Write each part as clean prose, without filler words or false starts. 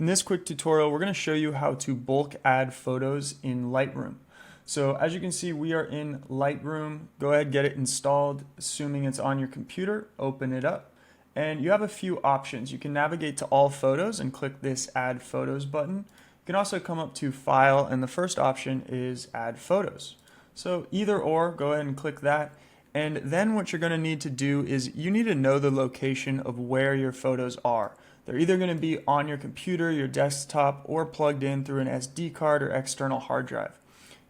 In this quick tutorial, we're going to show you how to bulk add photos in Lightroom. So as you can see, we are in Lightroom. Go ahead, get it installed, assuming it's on your computer, open it up, and you have a few options. You can navigate to all photos and click this Add Photos button. You can also come up to File, and the first option is Add Photos. So either or, go ahead and click that. And then what you're going to need to do is you need to know the location of where your photos are. They're either going to be on your computer, your desktop, or plugged in through an SD card or external hard drive.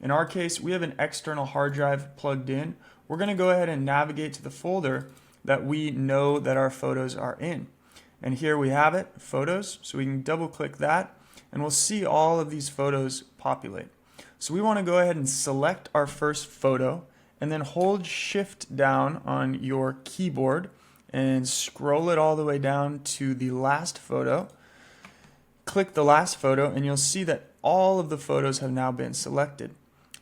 In our case, we have an external hard drive plugged in. We're going to go ahead and navigate to the folder that we know that our photos are in. And here we have it, Photos. So we can double click that and we'll see all of these photos populate. So we want to go ahead and select our first photo and then hold Shift down on your keyboard and scroll it all the way down to the last photo. Click the last photo and you'll see that all of the photos have now been selected.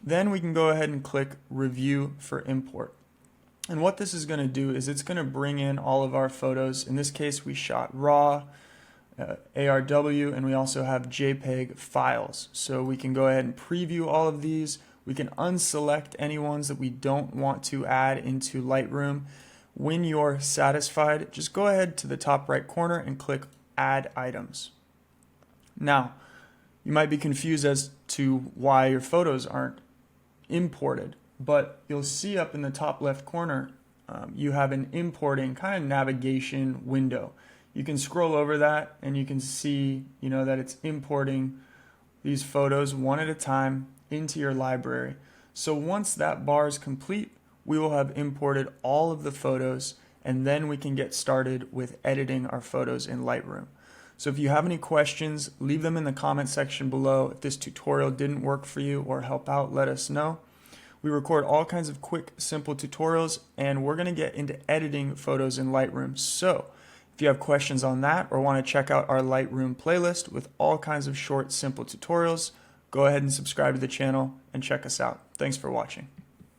Then we can go ahead and click Review for Import. And what this is going to do is it's going to bring in all of our photos. In this case, we shot RAW, ARW, and we also have JPEG files. So we can go ahead and preview all of these. We can unselect any ones that we don't want to add into Lightroom. When you're satisfied, just go ahead to the top right corner and click Add Items. Now, you might be confused as to why your photos aren't imported, but you'll see up in the top left corner, you have an importing kind of navigation window. You can scroll over that and you can see, that it's importing these photos one at a time into your library. So once that bar is complete, we will have imported all of the photos, and then we can get started with editing our photos in Lightroom. So if you have any questions, leave them in the comment section below. If this tutorial didn't work for you or help out, let us know. We record all kinds of quick, simple tutorials, and we're going to get into editing photos in Lightroom. So if you have questions on that or want to check out our Lightroom playlist with all kinds of short, simple tutorials, go ahead and subscribe to the channel and check us out. Thanks for watching.